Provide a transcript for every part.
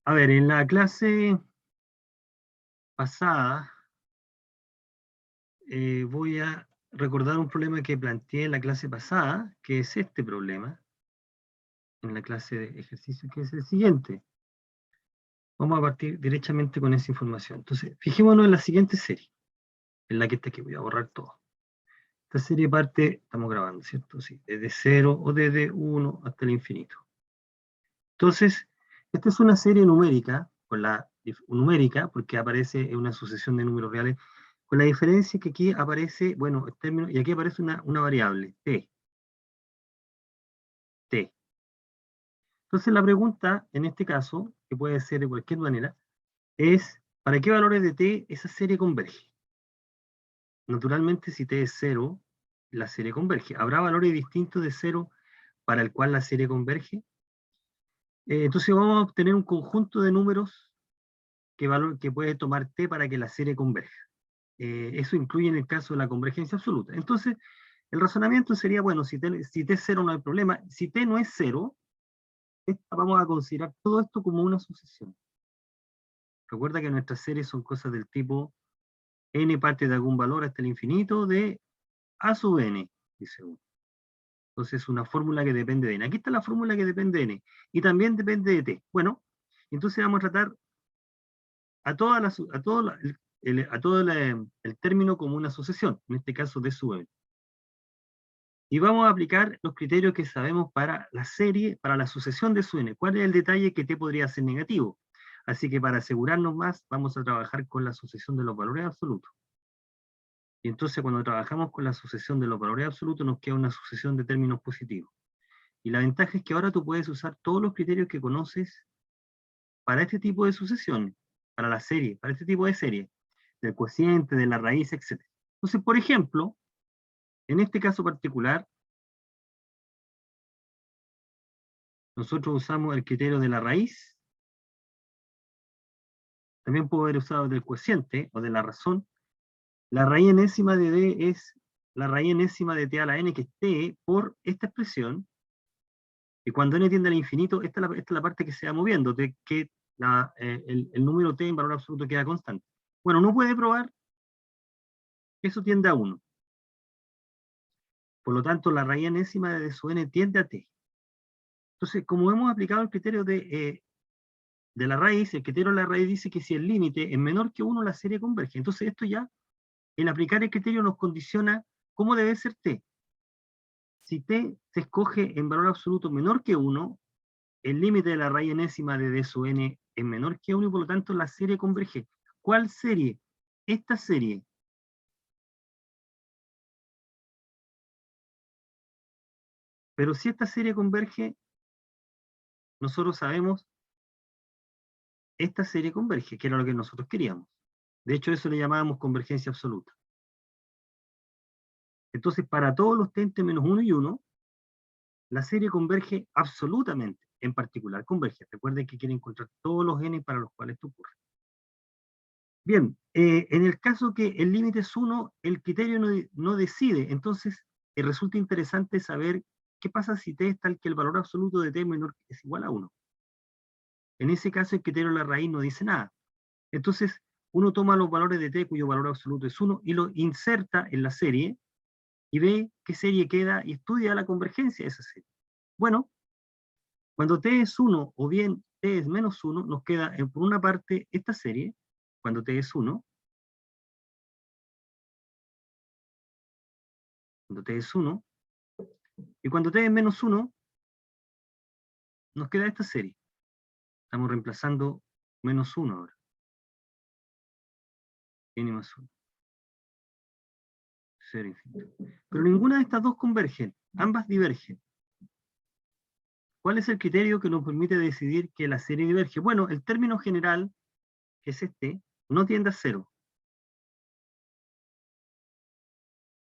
A ver, en la clase pasada voy a recordar un problema que planteé en la clase pasada, que es este problema, en la clase de ejercicio, que es el siguiente. Vamos a partir directamente con esa información. Entonces, fijémonos en la siguiente serie, en la que está aquí, voy a borrar todo. Esta serie parte, estamos grabando, ¿cierto? Sí, desde 0 o desde 1 hasta el infinito. Entonces, esta es una serie numérica, numérica, porque aparece en una sucesión de números reales, con la diferencia que aquí aparece, bueno, el término, y aquí aparece una variable, t. Entonces la pregunta, en este caso, que puede ser de cualquier manera, es, ¿para qué valores de t esa serie converge? Naturalmente, si t es 0, la serie converge. ¿Habrá valores distintos de 0 para el cual la serie converge? Entonces vamos a obtener un conjunto de números que puede tomar t para que la serie converja. Eso incluye en el caso de la convergencia absoluta. Entonces, el razonamiento sería, bueno, si t es 0 no hay problema. Si t no es 0, vamos a considerar todo esto como una sucesión. Recuerda que nuestras series son cosas del tipo n parte de algún valor hasta el infinito de a sub n, dice uno. Entonces, una fórmula que depende de n. Aquí está la fórmula que depende de n. Y también depende de t. Bueno, entonces vamos a tratar a todo el término como una sucesión, en este caso de sub n. Y vamos a aplicar los criterios que sabemos para la serie, para la sucesión de sub n. ¿Cuál es el detalle? Que t podría ser negativo. Así que para asegurarnos más, vamos a trabajar con la sucesión de los valores absolutos. Y entonces cuando trabajamos con la sucesión de los valores absolutos, nos queda una sucesión de términos positivos. Y la ventaja es que ahora tú puedes usar todos los criterios que conoces para este tipo de sucesiones, para la serie, para este tipo de serie, del cociente, de la raíz, etc. Entonces, por ejemplo, en este caso particular, nosotros usamos el criterio de la raíz, también puedo haber usado del cociente o de la razón. La raíz enésima de d es la raíz enésima de t a la n, que es t por esta expresión, y cuando n tiende al infinito, esta es la parte que se va moviendo, que el número t en valor absoluto queda constante. Bueno, uno puede probar que eso tiende a 1. Por lo tanto, la raíz enésima de su n tiende a t. Entonces, como hemos aplicado el criterio de la raíz, el criterio de la raíz dice que si el límite es menor que 1, la serie converge. Entonces, esto ya, el aplicar el criterio nos condiciona cómo debe ser t. Si t se escoge en valor absoluto menor que 1, el límite de la raíz enésima de d sub n es menor que 1 y por lo tanto la serie converge. ¿Cuál serie? Esta serie. Pero si esta serie converge, nosotros sabemos, esta serie converge, que era lo que nosotros queríamos. De hecho, eso le llamábamos convergencia absoluta. Entonces, para todos los t entre menos 1 y 1, la serie converge absolutamente, en particular converge. Recuerden que quiere encontrar todos los n para los cuales esto ocurre. Bien, en el caso que el límite es 1, el criterio no decide, entonces resulta interesante saber qué pasa si t es tal que el valor absoluto de t menor es igual a 1. En ese caso el criterio de la raíz no dice nada. Entonces, uno toma los valores de t cuyo valor absoluto es 1 y lo inserta en la serie y ve qué serie queda y estudia la convergencia de esa serie. Bueno, cuando t es 1 o bien t es menos 1, nos queda por una parte esta serie, cuando t es 1, cuando t es 1, y cuando t es menos 1, nos queda esta serie. Estamos reemplazando menos 1 ahora. N más 1. 0 infinito. Pero ninguna de estas dos convergen, ambas divergen. ¿Cuál es el criterio que nos permite decidir que la serie diverge? Bueno, el término general, que es este, no tiende a 0.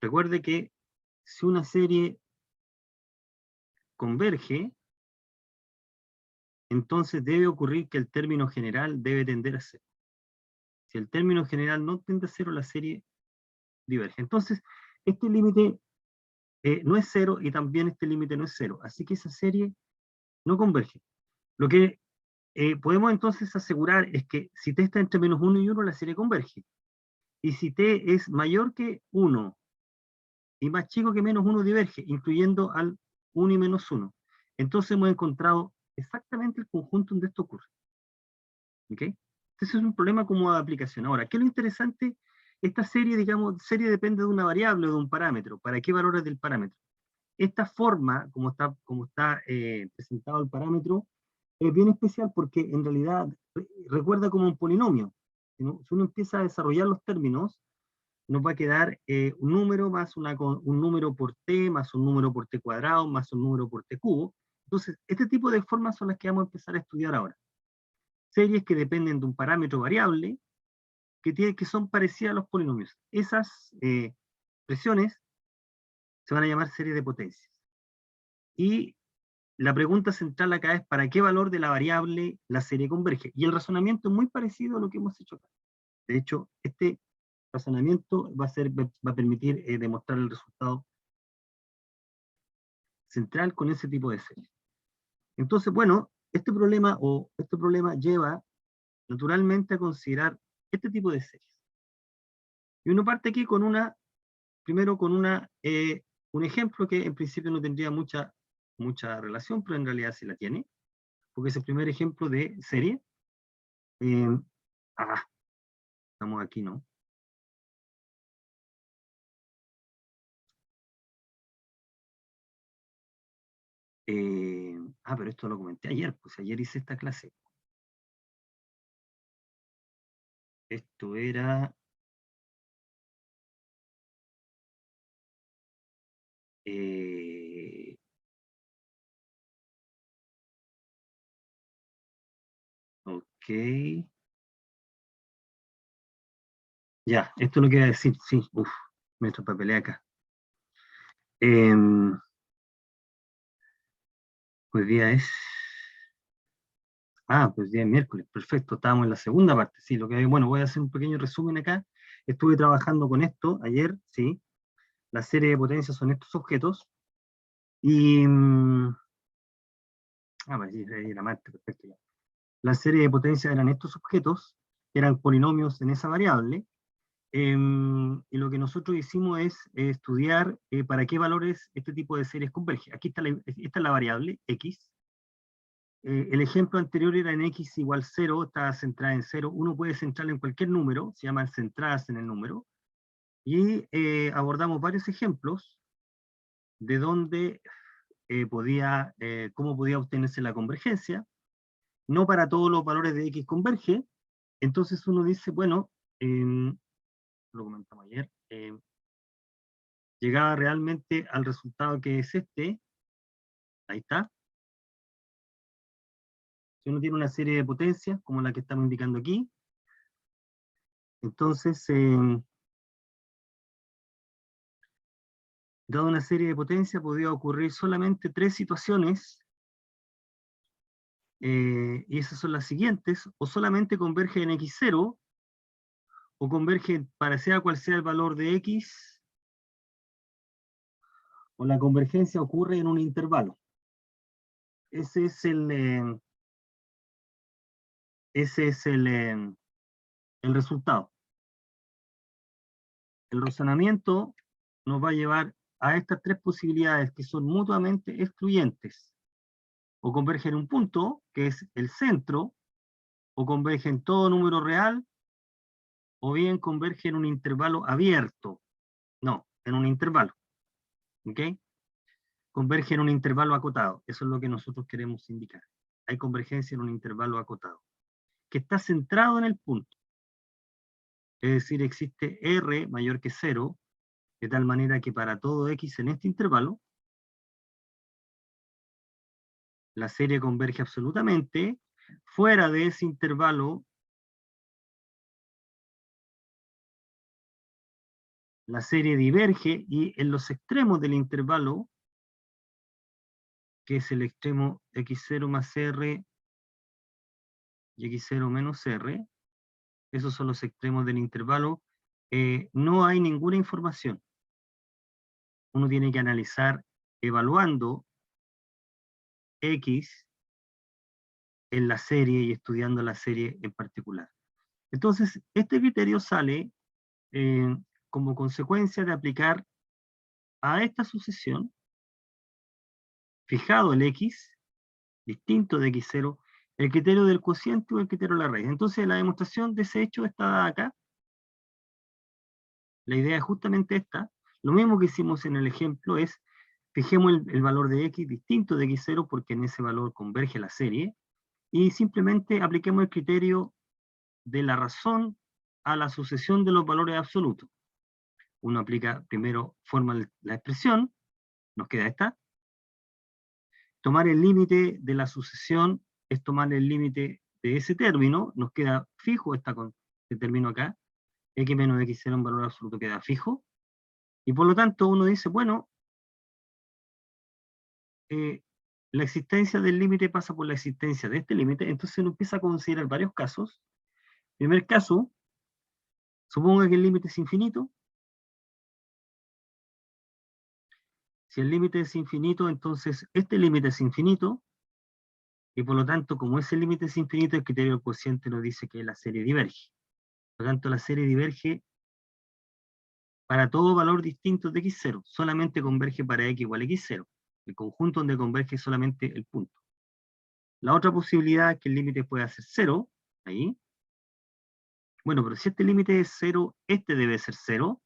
Recuerde que si una serie converge, entonces debe ocurrir que el término general debe tender a 0. Si el término general no tiende a 0, la serie diverge. Entonces, este límite no es 0 y también este límite no es 0. Así que esa serie no converge. Lo que podemos entonces asegurar es que si t está entre menos 1 y 1, la serie converge. Y si t es mayor que 1 y más chico que menos 1, diverge, incluyendo al 1 y menos 1. Entonces hemos encontrado exactamente el conjunto donde esto ocurre. ¿Ok? Ese es un problema como de aplicación. Ahora, ¿qué es lo interesante? Esta serie, digamos, serie depende de una variable o de un parámetro. ¿Para qué valores del parámetro? Esta forma, como está presentado el parámetro, es bien especial porque en realidad recuerda como un polinomio. ¿No? Si uno empieza a desarrollar los términos, nos va a quedar un número más un número por t, más un número por t cuadrado, más un número por t cubo. Entonces, este tipo de formas son las que vamos a empezar a estudiar ahora. Series que dependen de un parámetro variable que son parecidas a los polinomios. Esas expresiones se van a llamar series de potencias. Y la pregunta central acá es ¿para qué valor de la variable la serie converge? Y el razonamiento es muy parecido a lo que hemos hecho acá. De hecho, este razonamiento va a permitir demostrar el resultado central con ese tipo de series. Entonces, bueno, este problema lleva naturalmente a considerar este tipo de series. Y uno parte aquí con primero con un ejemplo que en principio no tendría mucha relación, pero en realidad sí la tiene, porque es el primer ejemplo de serie. Eh, estamos aquí, ¿no? Pero esto lo comenté ayer, pues ayer hice esta clase. Esto era... ok. Ya, esto es lo que iba a decir, sí, me papelé acá. Hoy día es... pues día es miércoles, perfecto, estábamos en la segunda parte, sí, bueno, voy a hacer un pequeño resumen acá. Estuve trabajando con esto ayer, sí, la serie de potencias son estos objetos, y... pues sí, ahí era Marte, perfecto, ya. La serie de potencias eran estos objetos, que eran polinomios en esa variable, y lo que nosotros hicimos es estudiar para qué valores este tipo de series converge. Aquí está esta es la variable, x. El ejemplo anterior era en x igual 0, está centrada en 0. Uno puede centrarla en cualquier número, se llaman centradas en el número. Y abordamos varios ejemplos de dónde cómo podía obtenerse la convergencia. No para todos los valores de x converge. Entonces uno dice, bueno, lo comentamos ayer, llegaba realmente al resultado que es este. Ahí está. Si uno tiene una serie de potencias, como la que estamos indicando aquí, entonces, dado una serie de potencias, podía ocurrir solamente 3 situaciones, y esas son las siguientes: o solamente converge en x0, o converge para sea cual sea el valor de x, o la convergencia ocurre en un intervalo. Ese es el resultado. El razonamiento nos va a llevar a estas 3 posibilidades que son mutuamente excluyentes. O converge en un punto, que es el centro, o converge en todo número real, o bien converge en un intervalo abierto. No, en un intervalo. ¿Ok? Converge en un intervalo acotado. Eso es lo que nosotros queremos indicar. Hay convergencia en un intervalo acotado, que está centrado en el punto. Es decir, existe R mayor que 0, de tal manera que para todo X en este intervalo, la serie converge absolutamente. Fuera de ese intervalo, la serie diverge, y en los extremos del intervalo, que es el extremo x0 más r y x0 menos r, esos son los extremos del intervalo, no hay ninguna información. Uno tiene que analizar evaluando x en la serie y estudiando la serie en particular. Entonces, este criterio sale como consecuencia de aplicar a esta sucesión, fijado el x, distinto de x0, el criterio del cociente o el criterio de la raíz. Entonces, la demostración de ese hecho está dada acá. La idea es justamente esta. Lo mismo que hicimos en el ejemplo es, fijemos el valor de x distinto de x0 porque en ese valor converge la serie, y simplemente apliquemos el criterio de la razón a la sucesión de los valores absolutos. Uno aplica primero, forma la expresión, nos queda esta. Tomar el límite de la sucesión es tomar el límite de ese término, nos queda fijo este término acá, x menos x0 en valor absoluto queda fijo, y por lo tanto uno dice, bueno, la existencia del límite pasa por la existencia de este límite, entonces uno empieza a considerar varios casos. Primer caso, suponga que el límite es infinito. Si el límite es infinito, entonces este límite es infinito, y por lo tanto, como ese límite es infinito, el criterio del cociente nos dice que la serie diverge. Por lo tanto, la serie diverge para todo valor distinto de x0, solamente converge para x igual a x0, el conjunto donde converge solamente el punto. La otra posibilidad es que el límite pueda ser 0, ahí. Bueno, pero si este límite es 0, este debe ser 0,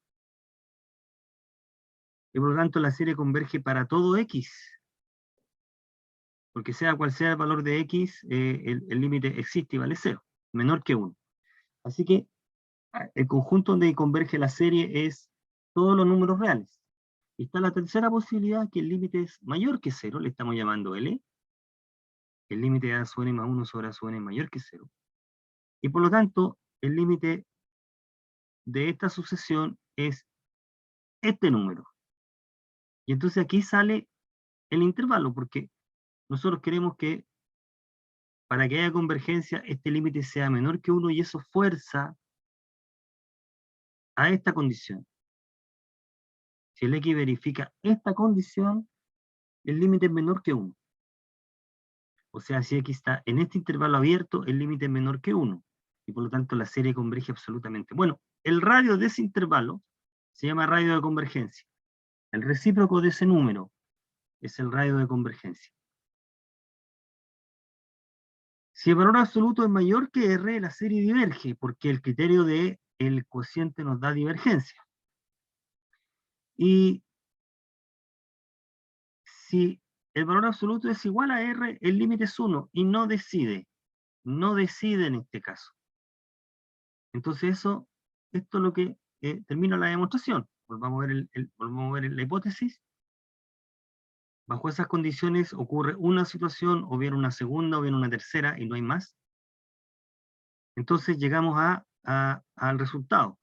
y por lo tanto la serie converge para todo x, porque sea cual sea el valor de x, el límite existe y vale 0, menor que 1. Así que el conjunto donde converge la serie es todos los números reales. Y está la tercera posibilidad, que el límite es mayor que 0, le estamos llamando L, el límite de a sub n más 1 sobre a sub n es mayor que 0. Y por lo tanto, el límite de esta sucesión es este número. Y entonces aquí sale el intervalo, porque nosotros queremos que para que haya convergencia, este límite sea menor que 1 y eso fuerza a esta condición. Si el X verifica esta condición, el límite es menor que 1. O sea, si X está en este intervalo abierto, el límite es menor que 1. Y por lo tanto la serie converge absolutamente. Bueno, el radio de ese intervalo se llama radio de convergencia. El recíproco de ese número es el radio de convergencia. Si el valor absoluto es mayor que R, la serie diverge, porque el criterio del cociente nos da divergencia. Y si el valor absoluto es igual a R, el límite es 1 y no decide. No decide en este caso. Entonces esto es lo que termina la demostración. Volvamos a ver la hipótesis. Bajo esas condiciones ocurre una situación, o bien una segunda, o bien una tercera, y no hay más. Entonces llegamos al resultado.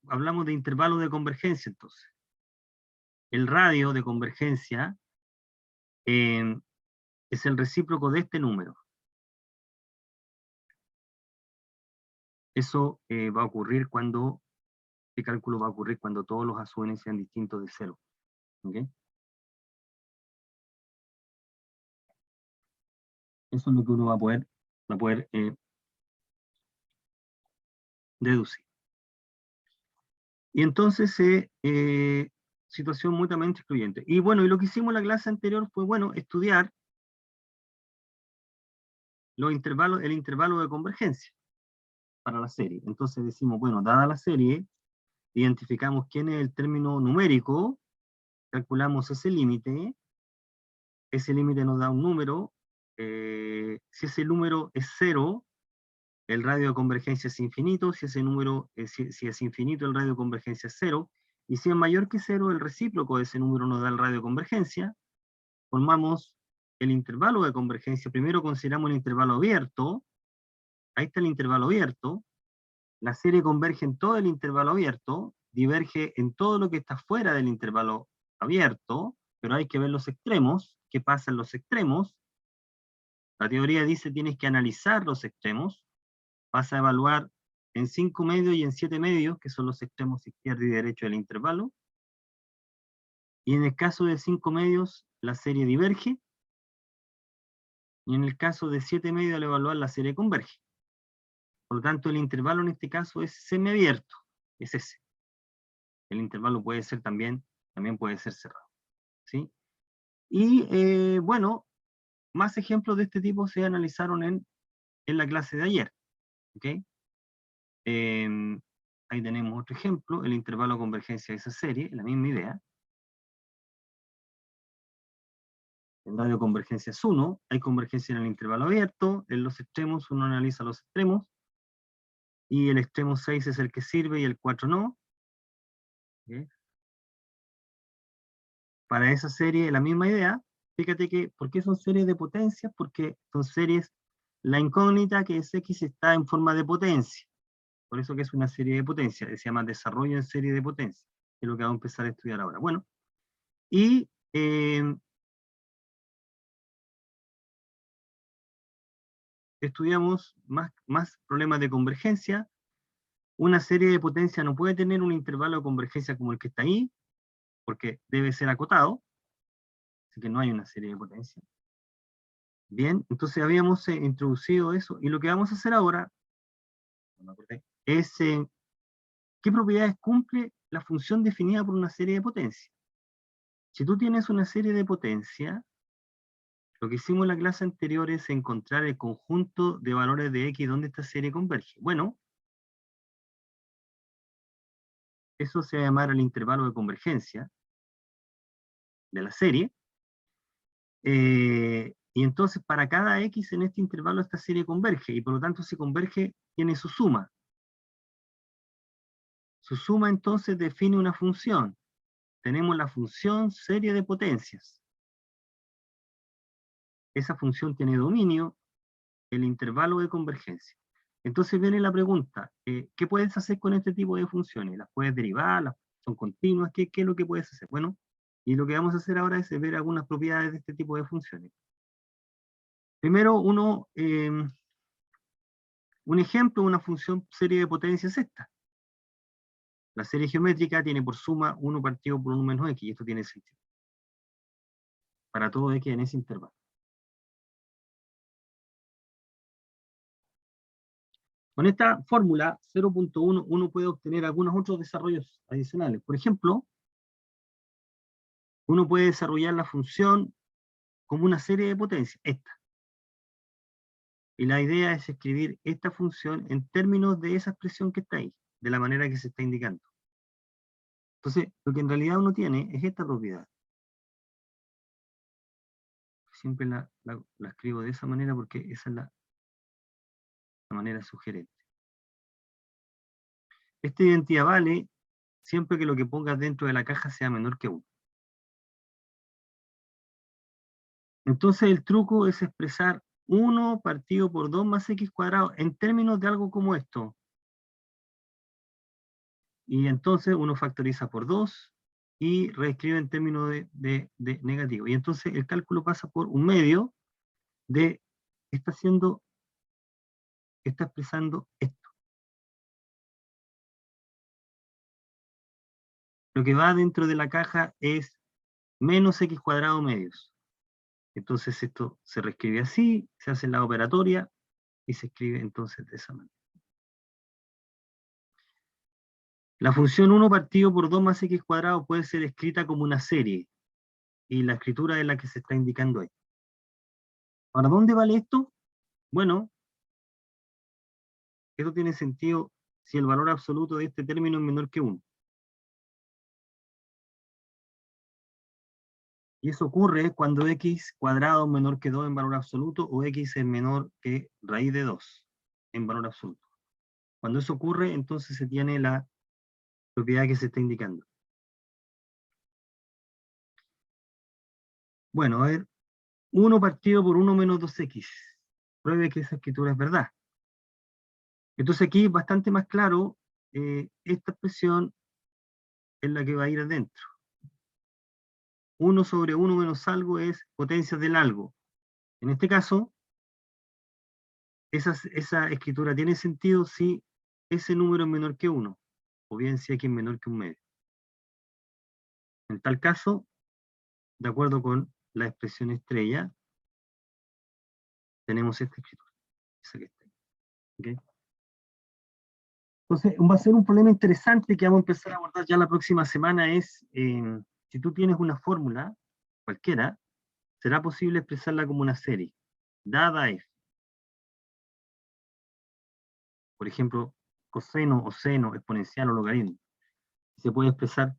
Hablamos de intervalo de convergencia, entonces. El radio de convergencia es el recíproco de este número. Eso va a ocurrir cuando, este cálculo va a ocurrir cuando todos los a sub n sean distintos de 0. ¿Okay? Eso es lo que uno va a poder deducir. Y entonces, situación mutuamente excluyente. Y bueno, y lo que hicimos en la clase anterior fue, bueno, estudiar el intervalo de convergencia para la serie. Entonces decimos, bueno, dada la serie, identificamos quién es el término numérico, calculamos ese límite nos da un número, si ese número es 0, el radio de convergencia es infinito, si ese número, si es infinito, el radio de convergencia es 0, y si es mayor que 0, el recíproco de ese número nos da el radio de convergencia. Formamos el intervalo de convergencia. Primero consideramos el intervalo abierto, ahí está el intervalo abierto, la serie converge en todo el intervalo abierto, diverge en todo lo que está fuera del intervalo abierto, pero hay que ver los extremos, qué pasa en los extremos. La teoría dice tienes que analizar los extremos, vas a evaluar en 5 medios y en 7 medios, que son los extremos izquierdo y derecho del intervalo, y en el caso de 5 medios, la serie diverge, Y en el caso de 7 medios, al evaluar la serie converge. Por lo tanto, el intervalo en este caso es semiabierto, es ese. El intervalo puede ser también puede ser cerrado, ¿sí? Y bueno, más ejemplos de este tipo se analizaron en la clase de ayer, ¿ok? Ahí tenemos otro ejemplo, el intervalo de convergencia de esa serie, la misma idea. El radio de convergencia es 1, hay convergencia en el intervalo abierto, en los extremos uno analiza los extremos, y el extremo 6 es el que sirve y el 4 no. ¿Okay? Para esa serie, la misma idea, fíjate que, ¿por qué son series de potencias? Porque son series, la incógnita que es X está en forma de potencia, por eso que es una serie de potencia, se llama desarrollo en serie de potencia, que es lo que vamos a empezar a estudiar ahora. Bueno, y estudiamos más problemas de convergencia. Una serie de potencia no puede tener un intervalo de convergencia como el que está ahí, porque debe ser acotado, así que no hay una serie de potencia. Bien, entonces habíamos introducido eso, y lo que vamos a hacer ahora es qué propiedades cumple la función definida por una serie de potencia. Si tú tienes una serie de potencia, lo que hicimos en la clase anterior es encontrar el conjunto de valores de X donde esta serie converge. Bueno, eso se va a llamar el intervalo de convergencia de la serie. Y entonces para cada X en este intervalo esta serie converge, y por lo tanto si converge tiene su suma. Su suma entonces define una función. Tenemos la función serie de potencias. Esa función tiene dominio, el intervalo de convergencia. Entonces viene la pregunta, ¿qué puedes hacer con este tipo de funciones? ¿Las puedes derivar? ¿Son continuas? ¿Qué es lo que puedes hacer? Bueno, y lo que vamos a hacer ahora es ver algunas propiedades de este tipo de funciones. Primero, un ejemplo de una función serie de potencias es esta. La serie geométrica tiene por suma 1 partido por 1 menos x, y esto tiene sentido. Para todo x en ese intervalo. Con esta fórmula 0.1 uno puede obtener algunos otros desarrollos adicionales. Por ejemplo, uno puede desarrollar la función como una serie de potencias, esta. Y la idea es escribir esta función en términos de esa expresión que está ahí, de la manera que se está indicando. Entonces, lo que en realidad uno tiene es esta propiedad. Siempre la escribo de esa manera porque esa es la manera sugerente. Esta identidad vale siempre que lo que pongas dentro de la caja sea menor que 1. Entonces el truco es expresar 1 partido por 2 más x cuadrado en términos de algo como esto. Y entonces uno factoriza por 2 y reescribe en términos de negativo. Y entonces el cálculo pasa por un medio de, está expresando esto. Lo que va dentro de la caja es menos x cuadrado medios. Entonces esto se reescribe así, se hace la operatoria y se escribe entonces de esa manera. La función 1 partido por 2 más x cuadrado puede ser escrita como una serie, y la escritura es la que se está indicando ahí. ¿Para dónde vale esto? Bueno, esto tiene sentido si el valor absoluto de este término es menor que 1. Y eso ocurre cuando x cuadrado es menor que 2 en valor absoluto, o x es menor que raíz de 2 en valor absoluto. Cuando eso ocurre, entonces se tiene la propiedad que se está indicando. Bueno, a ver, 1 partido por 1 menos 2x. Pruebe que esa escritura es verdad. Entonces aquí es bastante más claro, esta expresión es la que va a ir adentro. 1 sobre 1 menos algo es potencia del algo. En este caso, esa escritura tiene sentido si ese número es menor que 1, o bien si x es menor que un medio. En tal caso, de acuerdo con la expresión estrella, tenemos esta escritura. Esa que está ahí, ¿ok? Entonces, va a ser un problema interesante que vamos a empezar a abordar ya la próxima semana, es si tú tienes una fórmula, cualquiera, será posible expresarla como una serie, dada f. Por ejemplo, coseno o seno, exponencial o logaritmo. Se puede expresar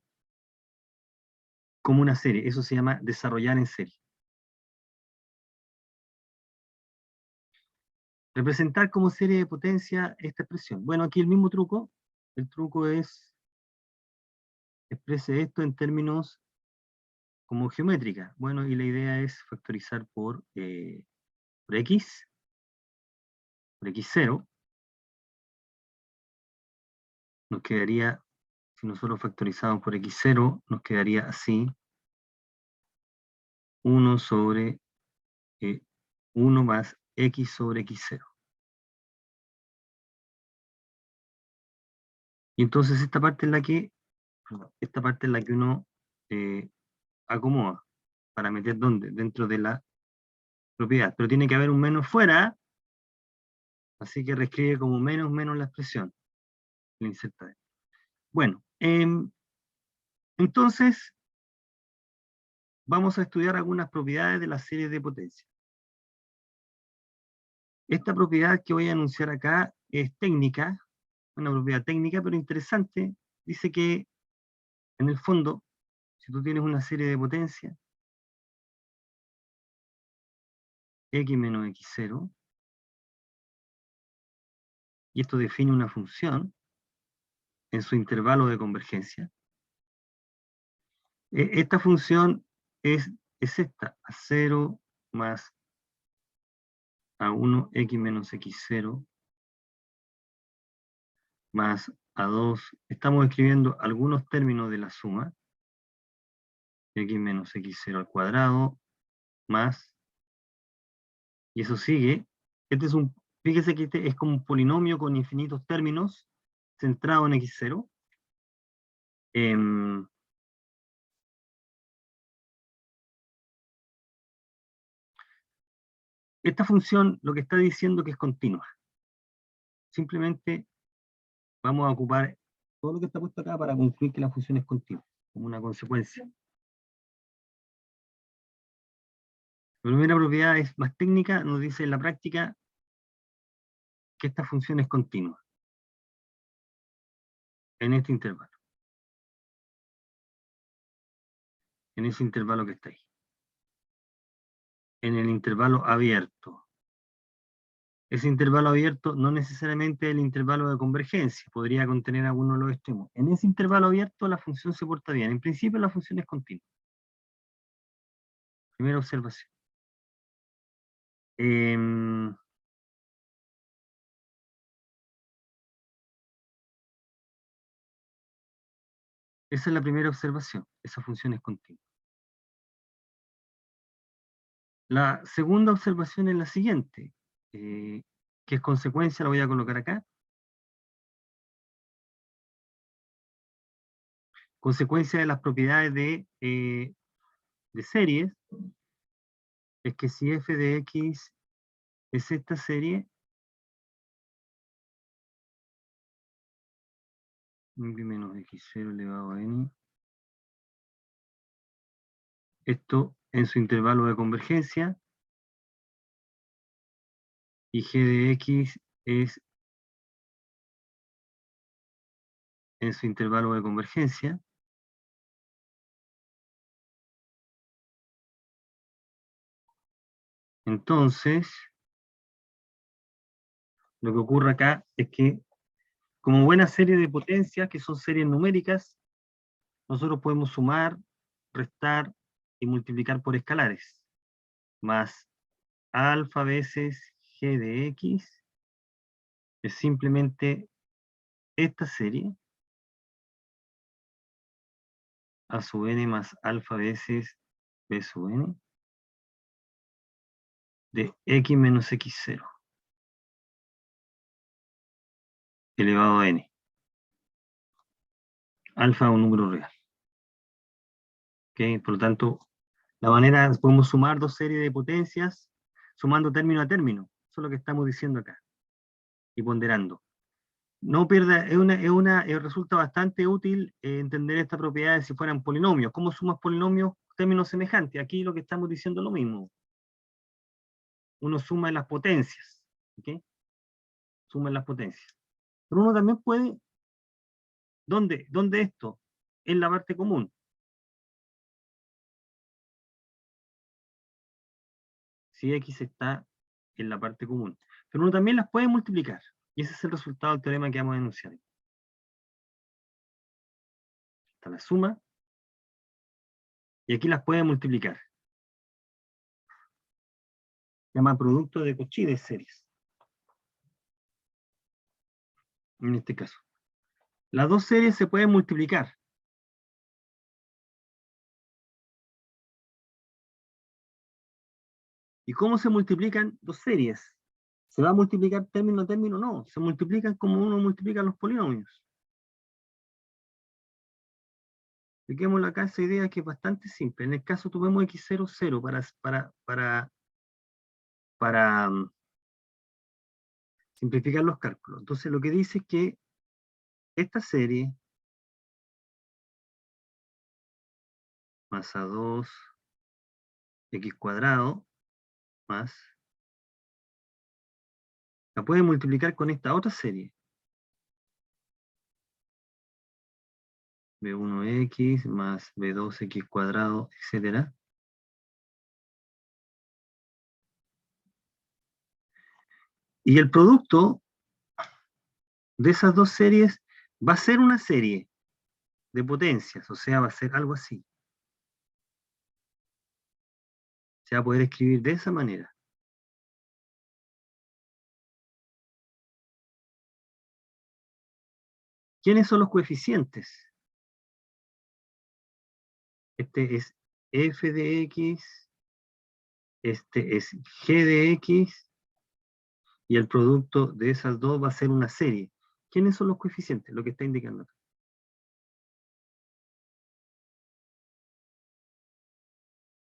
como una serie. Eso se llama desarrollar en serie. Representar como serie de potencia esta expresión. Bueno, aquí el mismo truco. El truco es exprese esto en términos como geométrica. Bueno, y la idea es factorizar por x, por x0. Nos quedaría, si nosotros factorizamos por x0, nos quedaría así, 1 sobre 1 más x sobre x0. Y entonces esta parte es la que uno acomoda para meter dónde, dentro de la propiedad. Pero tiene que haber un menos fuera, así que reescribe como menos la expresión. La inserta. Bueno, entonces vamos a estudiar algunas propiedades de la serie de potencia. Esta propiedad que voy a anunciar acá es técnica, una propiedad técnica, pero interesante. Dice que, en el fondo, si tú tienes una serie de potencia, x menos x0, y esto define una función en su intervalo de convergencia, esta función es esta, a 0 más a 1 x menos x0 más a 2. Estamos escribiendo algunos términos de la suma, x menos x0 al cuadrado, más, y eso sigue. Fíjese que este es como un polinomio con infinitos términos centrado en x0. Esta función lo que está diciendo que es continua. Simplemente vamos a ocupar todo lo que está puesto acá para concluir que la función es continua, como una consecuencia. La primera propiedad es más técnica, nos dice en la práctica que esta función es continua en este intervalo. En ese intervalo que está ahí. En el intervalo abierto. Ese intervalo abierto no necesariamente es el intervalo de convergencia, podría contener alguno de los extremos. En ese intervalo abierto la función se porta bien. En principio la función es continua. Primera observación. Esa es la primera observación. Esa función es continua. La segunda observación es la siguiente, que es consecuencia, la voy a colocar acá. Consecuencia de las propiedades de series, es que si f de x es esta serie, menos x0 elevado a n, esto en su intervalo de convergencia, y g de x es en su intervalo de convergencia, entonces lo que ocurre acá es que como buena serie de potencias, que son series numéricas, nosotros podemos sumar, restar y multiplicar por escalares, más alfa veces g de x, es simplemente esta serie, a sub n más alfa veces b sub n, de x menos x0, elevado a n. Alfa es un número real. ¿Okay? Por lo tanto, la manera, podemos sumar dos series de potencias, sumando término a término. Eso es lo que estamos diciendo acá. Y ponderando. No pierda, resulta bastante útil entender esta propiedad si fueran polinomios. ¿Cómo sumas polinomios? Términos semejantes. Aquí lo que estamos diciendo es lo mismo. Uno suma en las potencias. ¿Ok? Suma en las potencias. Pero uno también puede, ¿dónde esto? En la parte común. Si X está en la parte común. Pero uno también las puede multiplicar. Y ese es el resultado del teorema que vamos a enunciar. Está la suma. Y aquí las puede multiplicar. Se llama producto de Cauchy de series. En este caso. Las dos series se pueden multiplicar. ¿Y cómo se multiplican dos series? ¿Se va a multiplicar término a término? No, se multiplican como uno multiplica los polinomios. Expliquémoslo acá, esa idea que es bastante simple. En el caso tomemos x0, 0 para simplificar los cálculos. Entonces lo que dice es que esta serie más a2 x cuadrado más la puede multiplicar con esta otra serie. b1x más b2x cuadrado, etcétera. Y el producto de esas dos series va a ser una serie de potencias, o sea, va a ser algo así. Se va a poder escribir de esa manera. ¿Quiénes son los coeficientes? Este es f de x, este es g de x, y el producto de esas dos va a ser una serie. ¿Quiénes son los coeficientes? Lo que está indicando acá.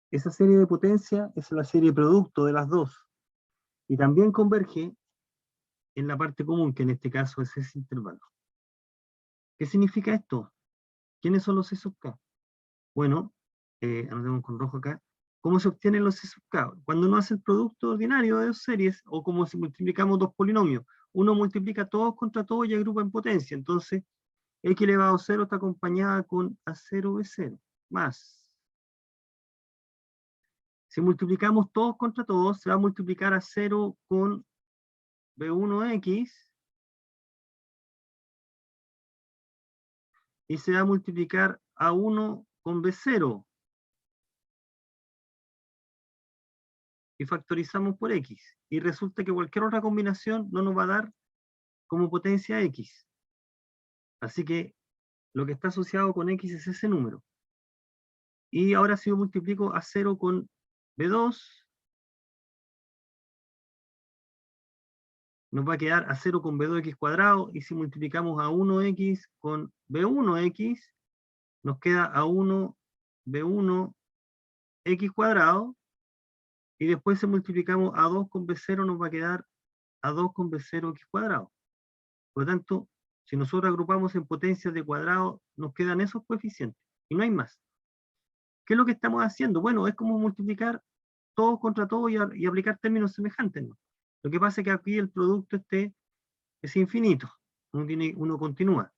Esa serie de potencia es la serie producto de las dos. Y también converge en la parte común, que en este caso es ese intervalo. ¿Qué significa esto? ¿Quiénes son los C sub K? Bueno, anotemos con rojo acá. ¿Cómo se obtienen los C sub K? Cuando uno hace el producto ordinario de dos series, o como si multiplicamos dos polinomios, uno multiplica todos contra todos y agrupa en potencia. Entonces, x elevado a 0 está acompañada con a0b0, más. Si multiplicamos todos contra todos, se va a multiplicar a 0 con b1x, y se va a multiplicar a 1 con b0. Y factorizamos por x. Y resulta que cualquier otra combinación no nos va a dar como potencia x. Así que lo que está asociado con x es ese número. Y ahora si yo multiplico a 0 con b2, nos va a quedar a 0 con b2x cuadrado, y si multiplicamos a 1x con b1x, nos queda a 1 b1x cuadrado, y después si multiplicamos a 2 con b0 nos va a quedar a 2 con b0x cuadrado. Por lo tanto, si nosotros agrupamos en potencias de cuadrado, nos quedan esos coeficientes, y no hay más. ¿Qué es lo que estamos haciendo? Bueno, es como multiplicar todo contra todo y aplicar términos semejantes, ¿no? Lo que pasa es que aquí el producto es infinito, uno continúa.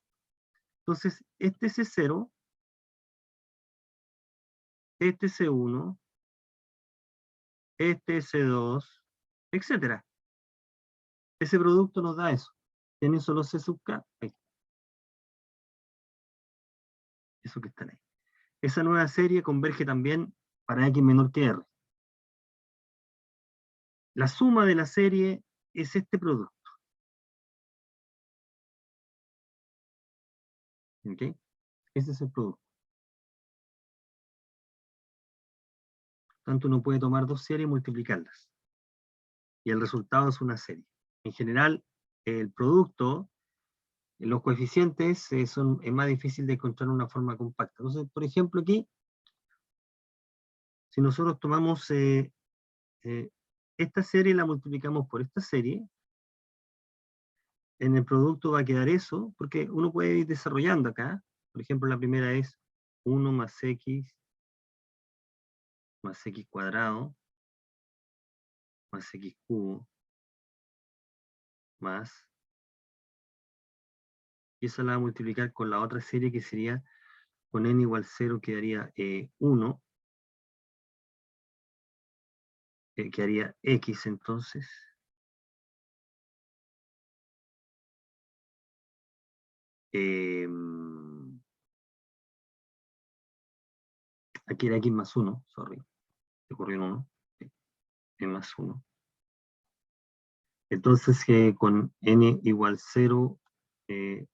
Entonces, este es C0, este es C1, este es C2, etcétera. Ese producto nos da eso. Tienen solo C sub K. Ahí. Eso que están ahí. Esa nueva serie converge también para X menor que R. La suma de la serie es este producto. ¿Ok? Ese es el producto. Tanto uno puede tomar dos series y multiplicarlas. Y el resultado es una serie. En general, el producto, los coeficientes es más difícil de encontrar una forma compacta. Entonces, por ejemplo, aquí, si nosotros tomamos esta serie la multiplicamos por esta serie, en el producto va a quedar eso, porque uno puede ir desarrollando acá. Por ejemplo, la primera es 1 más x cuadrado más x cubo más, y esa la va a multiplicar con la otra serie que sería con n igual 0 quedaría 1, quedaría x entonces. Aquí era x más 1, sorry, se corrió un 1, x más 1. Entonces con n igual 0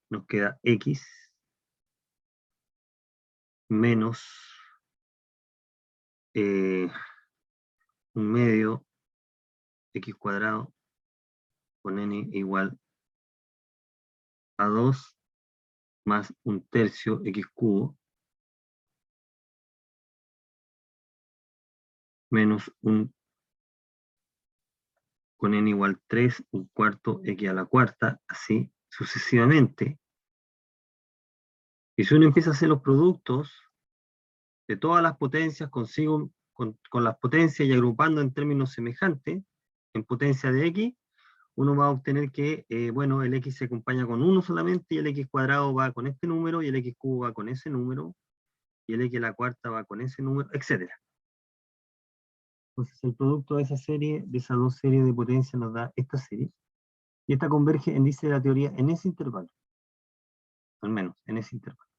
nos queda x menos 1/2 x cuadrado con n igual a 2 más 1/3 x cubo menos con n igual 3, 1/4 x a la cuarta, así sucesivamente. Y si uno empieza a hacer los productos de todas las potencias consigo, con las potencias y agrupando en términos semejantes, en potencia de x, uno va a obtener que, bueno, el x se acompaña con 1 solamente, y el x cuadrado va con este número, y el x cubo va con ese número, y el x a la cuarta va con ese número, etc. Entonces el producto de esa serie, de esas dos series de potencia nos da esta serie, y esta converge, dice la teoría, en ese intervalo, al menos en ese intervalo.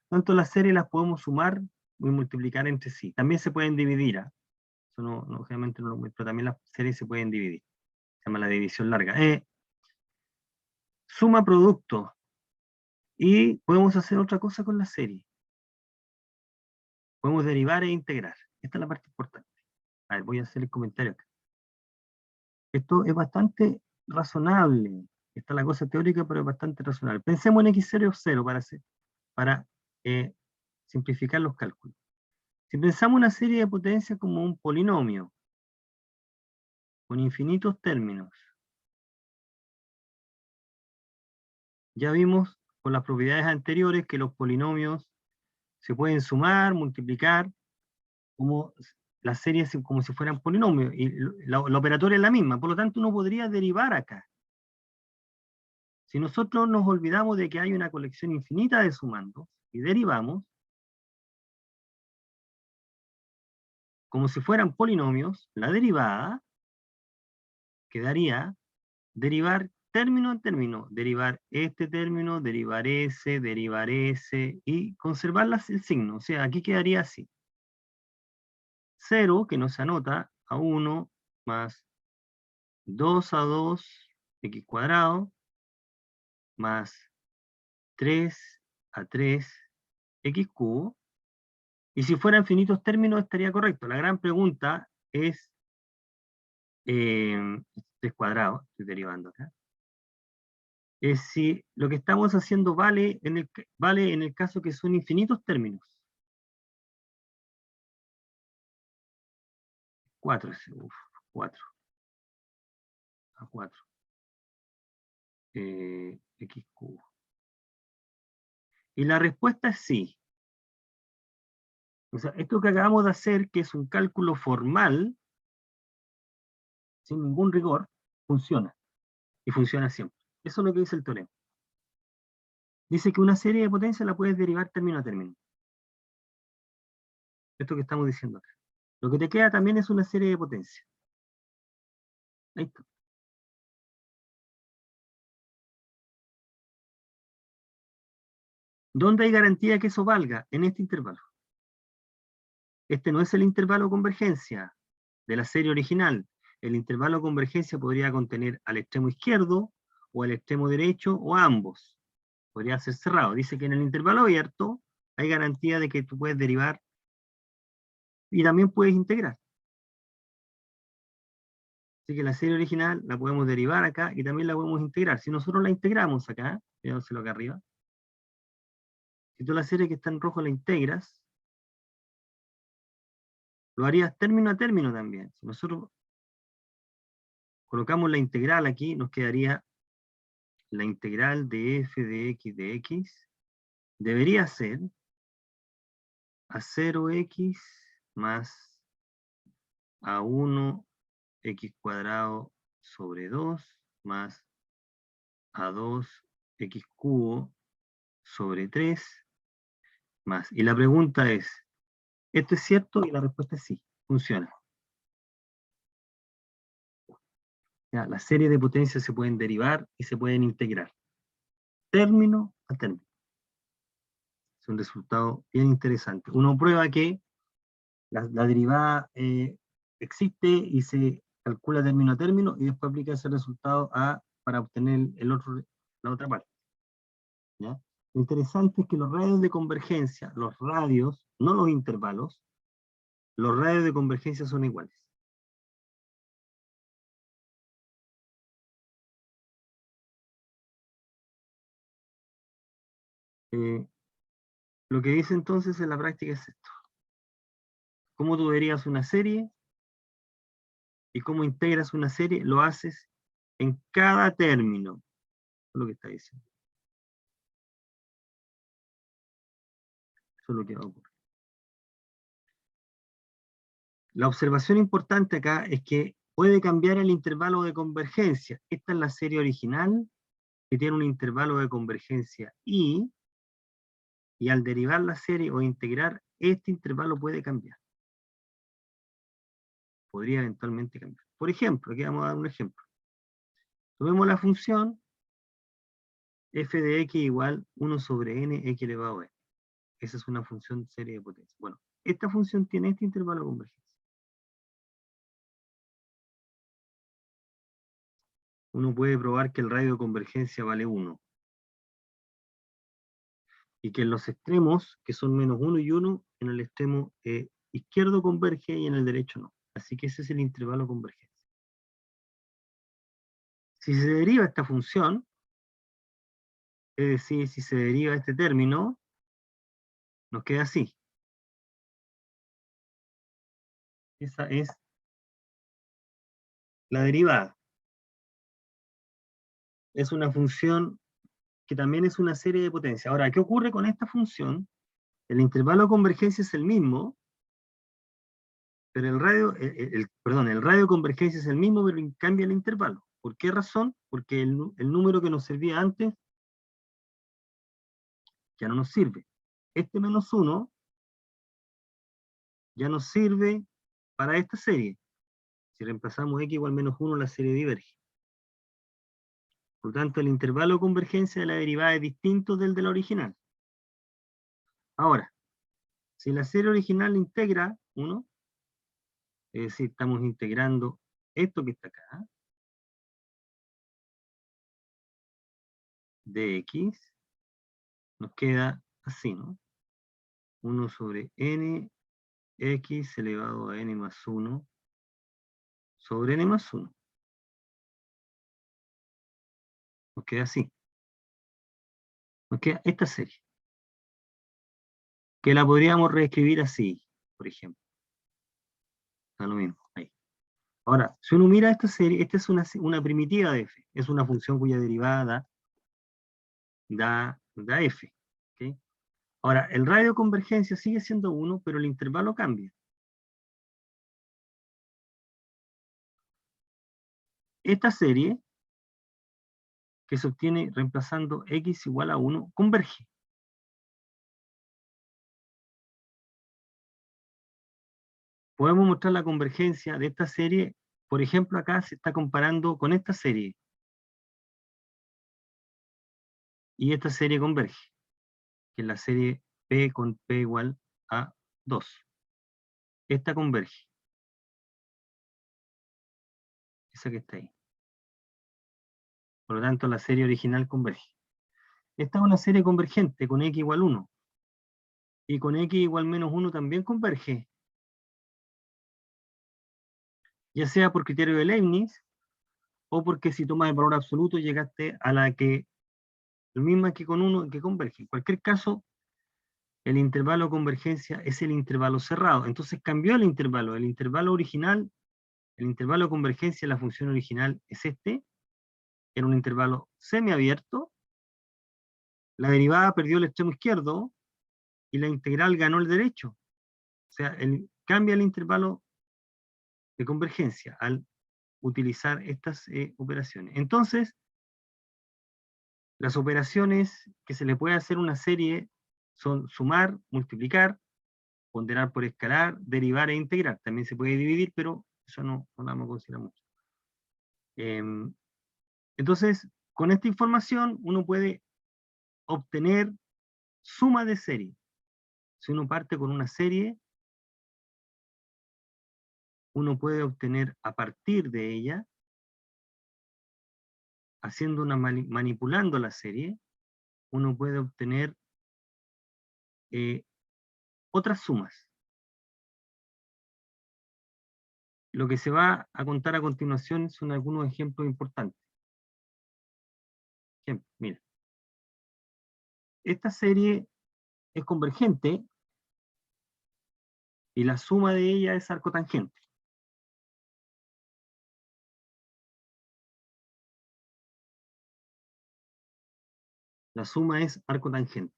Tanto las series las podemos sumar y multiplicar entre sí. También se pueden dividir, ¿eh? Eso no, generalmente no lo muestro, pero también las series se pueden dividir. Se llama la división larga. Suma producto. Y podemos hacer otra cosa con la serie. Podemos derivar e integrar. Esta es la parte importante. A ver, voy a hacer el comentario acá. Esto es bastante razonable. Esta es la cosa teórica, pero es bastante razonable. Pensemos en x0 y 0 para simplificar los cálculos. Si pensamos una serie de potencias como un polinomio, con infinitos términos, ya vimos con las propiedades anteriores que los polinomios se pueden sumar, multiplicar, como las series como si fueran polinomios, y la operatoria es la misma, por lo tanto uno podría derivar acá. Si nosotros nos olvidamos de que hay una colección infinita de sumandos, y derivamos, como si fueran polinomios, la derivada quedaría derivar término en término, derivar este término, derivar ese, y conservar el signo. O sea, aquí quedaría así. 0, que no se anota, a 1 más 2 a 2 x cuadrado más 3 a 3 x cubo. Y si fuera infinitos términos estaría correcto. La gran pregunta es 3 cuadrado, estoy derivando acá, es si lo que estamos haciendo vale en el caso que son infinitos términos. 4, 4 a 4 x cubo. Y la respuesta es sí. O sea, esto que acabamos de hacer, que es un cálculo formal, sin ningún rigor, funciona. Y funciona siempre. Eso es lo que dice el teorema. Dice que una serie de potencias la puedes derivar término a término. Esto que estamos diciendo acá. Lo que te queda también es una serie de potencias. Ahí está. ¿Dónde hay garantía que eso valga? En este intervalo. Este no es el intervalo convergencia de la serie original. El intervalo convergencia podría contener al extremo izquierdo o al extremo derecho o a ambos. Podría ser cerrado. Dice que en el intervalo abierto hay garantía de que tú puedes derivar y también puedes integrar. Así que la serie original la podemos derivar acá y también la podemos integrar. Si nosotros la integramos acá, veámoslo acá arriba, si tú la serie que está en rojo la integras, lo harías término a término también. Si nosotros colocamos la integral aquí, nos quedaría la integral de f de x debería ser a 0x más a 1 x cuadrado sobre 2 más a 2 x cubo sobre 3 más. Y la pregunta es, ¿esto es cierto? Y la respuesta es sí, funciona. Ya, la serie de potencias se pueden derivar y se pueden integrar. Término a término. Es un resultado bien interesante. Uno prueba que la derivada existe y se calcula término a término y después aplica ese resultado para obtener la otra parte. ¿Ya? Lo interesante es que los radios de convergencia, los radios, no los intervalos, los radios de convergencia son iguales. Lo que dice entonces en la práctica es esto. Cómo tú derivas una serie y cómo integras una serie, lo haces en cada término. Eso es lo que está diciendo. Eso es lo que va a ocurrir. La observación importante acá es que puede cambiar el intervalo de convergencia. Esta es la serie original, que tiene un intervalo de convergencia y al derivar la serie o integrar, este intervalo puede cambiar. Podría eventualmente cambiar. Por ejemplo, aquí vamos a dar un ejemplo. Tomemos la función f de x igual 1 sobre n x elevado a n. Esa es una función serie de potencia. Bueno, esta función tiene este intervalo de convergencia. Uno puede probar que el radio de convergencia vale 1. Y que en los extremos, que son menos 1 y 1, en el extremo izquierdo converge y en el derecho no. Así que ese es el intervalo de convergencia. Si se deriva esta función, es decir, si se deriva este término, nos queda así. Esa es la derivada. Es una función que también es una serie de potencia. Ahora, ¿qué ocurre con esta función? El intervalo de convergencia es el mismo, pero el radio de convergencia es el mismo, pero cambia el intervalo. ¿Por qué razón? Porque el número que nos servía antes ya no nos sirve. Este menos 1 ya nos sirve para esta serie. Si reemplazamos x igual menos 1, la serie diverge. Por lo tanto, el intervalo de convergencia de la derivada es distinto del de la original. Ahora, si la serie original integra 1, es decir, estamos integrando esto que está acá, de x, nos queda así, ¿no? 1 sobre n, x elevado a n más 1, sobre n más 1. Nos queda así. Nos queda esta serie. Que la podríamos reescribir así, por ejemplo. Está lo mismo, ahí. Ahora, si uno mira esta serie, esta es una primitiva de f. Es una función cuya derivada da f. ¿Okay? Ahora, el radio de convergencia sigue siendo 1, pero el intervalo cambia. Esta serie, que se obtiene reemplazando x igual a 1, converge. Podemos mostrar la convergencia de esta serie, por ejemplo, acá se está comparando con esta serie. Y esta serie converge, que es la serie P con P igual a 2. Esta converge. Esa que está ahí. Por lo tanto, la serie original converge. Esta es una serie convergente con x igual 1. Y con x igual menos 1 también converge. Ya sea por criterio de Leibniz, o porque si tomas el valor absoluto llegaste a la misma que con 1 que converge. En cualquier caso, el intervalo de convergencia es el intervalo cerrado. Entonces cambió el intervalo. El intervalo original El intervalo de convergencia de la función original es este, era un intervalo semiabierto, la derivada perdió el extremo izquierdo y la integral ganó el derecho. O sea, cambia el intervalo de convergencia al utilizar estas operaciones. Entonces, las operaciones que se le puede hacer a una serie son sumar, multiplicar, ponderar por escalar, derivar e integrar. También se puede dividir, pero eso no la vamos a considerar mucho. Entonces, con esta información uno puede obtener suma de serie. Si uno parte con una serie, uno puede obtener a partir de ella, haciendo manipulando la serie, uno puede obtener otras sumas. Lo que se va a contar a continuación son algunos ejemplos importantes. Ejemplo, mira. Esta serie es convergente y la suma de ella es arcotangente. La suma es arcotangente.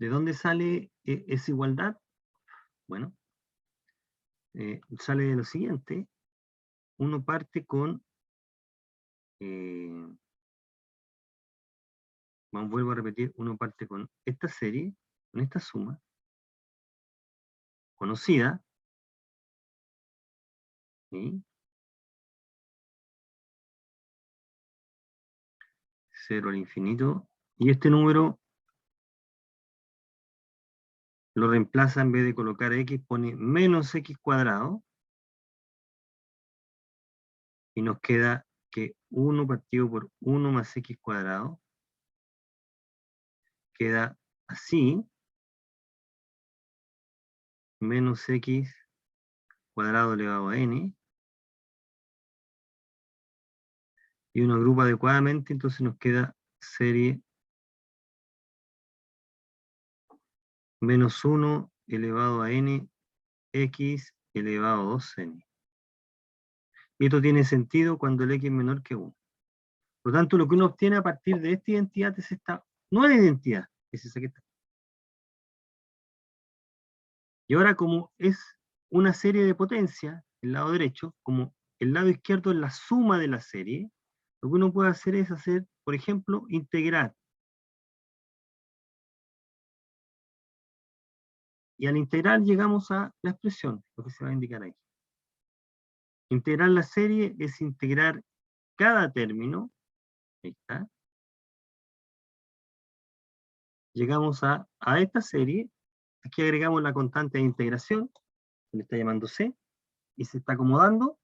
¿De dónde sale esa igualdad? Bueno, sale de lo siguiente. Uno parte con, vuelvo a repetir, uno parte con esta serie, con esta suma, conocida, ¿sí? 0 al infinito, y este número lo reemplaza, en vez de colocar x, pone menos x cuadrado, y nos queda que 1 partido por 1 más x cuadrado, queda así, menos x cuadrado elevado a n, y uno agrupa adecuadamente, entonces nos queda serie menos 1 elevado a n, x elevado a 2n. Y esto tiene sentido cuando el x es menor que 1. Por lo tanto, lo que uno obtiene a partir de esta identidad es esta nueva identidad, es esa que está. Y ahora, como es una serie de potencia, el lado derecho, como el lado izquierdo es la suma de la serie, lo que uno puede hacer es hacer, por ejemplo, integrar. Y al integrar llegamos a la expresión, lo que se va a indicar ahí. Integrar la serie es integrar cada término. Ahí está. Llegamos a esta serie. Aquí agregamos la constante de integración, que le está llamando C, y se está acomodando.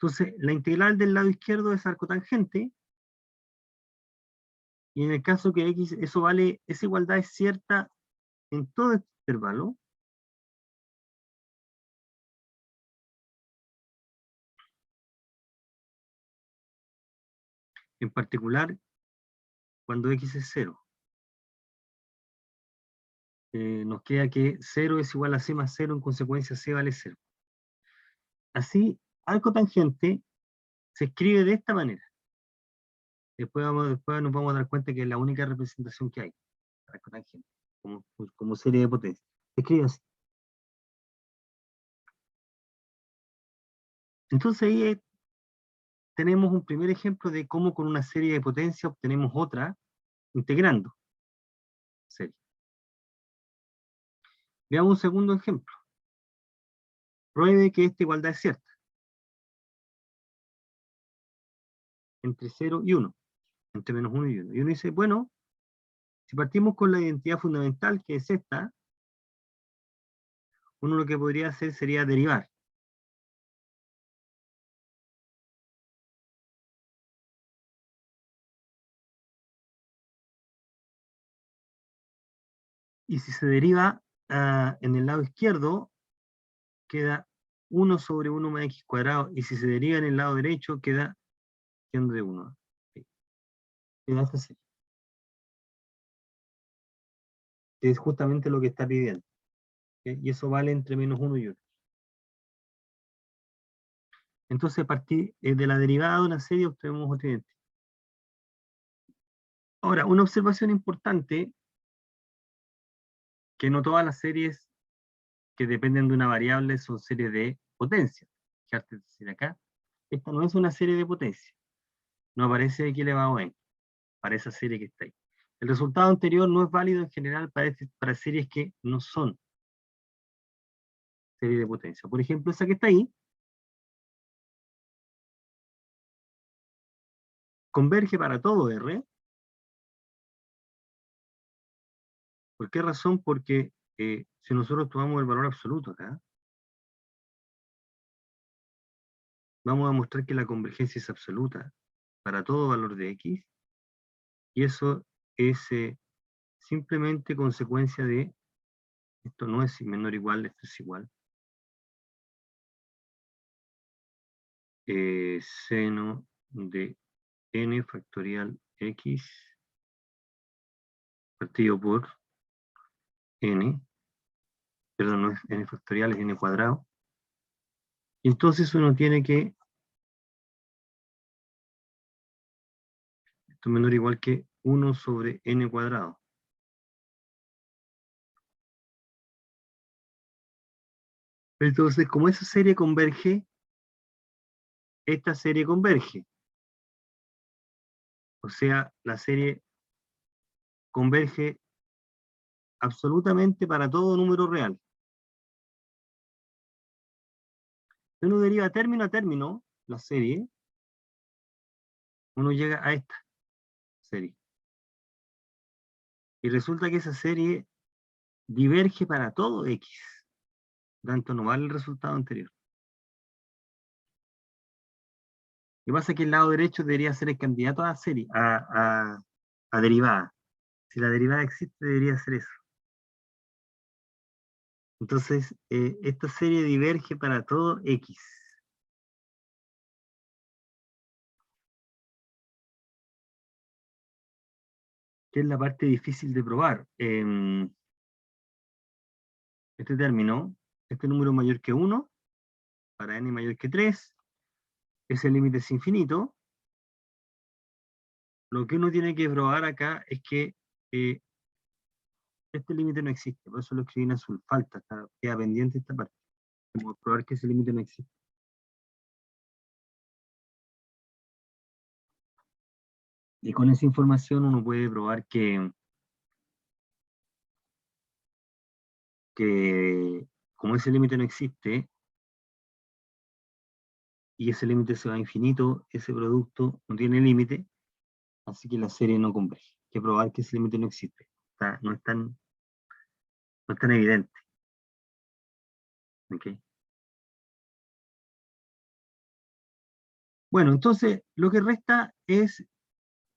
Entonces, la integral del lado izquierdo es arcotangente, y en el caso que x, eso vale, esa igualdad es cierta en todo este intervalo. En particular, cuando x es 0. Nos queda que 0 es igual a c más 0, en consecuencia c vale 0. Así, arcotangente se escribe de esta manera. Después nos vamos a dar cuenta que es la única representación que hay, arcotangente, como serie de potencias. Se escribe así. Entonces ahí tenemos un primer ejemplo de cómo con una serie de potencias obtenemos otra integrando serie. Veamos un segundo ejemplo. Pruebe que esta igualdad es cierta. Entre 0 y 1. Entre menos 1 y 1. Y uno dice, bueno, si partimos con la identidad fundamental, que es esta, uno lo que podría hacer sería derivar. Y si se deriva en el lado izquierdo, queda 1 sobre 1 más x cuadrado. Y si se deriva en el lado derecho, queda siendo de 1. ¿Sí? Queda así. Que es justamente lo que está pidiendo. Y eso vale entre -1 y 1. Entonces, a partir de la derivada de una serie obtenemos otra identidad. Ahora, una observación importante, que no todas las series que dependen de una variable son series de potencia. Fíjate decir acá, esta no es una serie de potencia. No aparece aquí elevado n, para esa serie que está ahí. El resultado anterior no es válido en general para series que no son series de potencia. Por ejemplo, esa que está ahí, converge para todo R. ¿Por qué razón? Porque si nosotros tomamos el valor absoluto acá, vamos a mostrar que la convergencia es absoluta para todo valor de X, y eso es simplemente consecuencia de, esto no es menor o igual, esto es igual, seno de n factorial X partido por n, perdón, no es n factorial, es n cuadrado. Y entonces uno tiene que, esto es menor o igual que 1 sobre n cuadrado. Entonces, como esa serie converge, esta serie converge. O sea, la serie converge absolutamente para todo número real. Si uno deriva término a término la serie, uno llega a esta serie. Y resulta que esa serie diverge para todo X. Tanto no vale el resultado anterior. Lo que pasa es que el lado derecho debería ser el candidato a serie, a derivada. Si la derivada existe, debería ser eso. Entonces, esta serie diverge para todo X. Que es la parte difícil de probar. Este término, este número mayor que 1, para n mayor que 3, ese límite es infinito. Lo que uno tiene que probar acá es que este límite no existe, por eso lo escribí en azul, falta, queda pendiente esta parte. Tenemos que probar que ese límite no existe. Y con esa información uno puede probar que como ese límite no existe, y ese límite se va a infinito, ese producto no tiene límite, así que la serie no converge. Hay que probar que ese límite no existe. No es tan evidente. ¿Okay? Bueno, entonces lo que resta es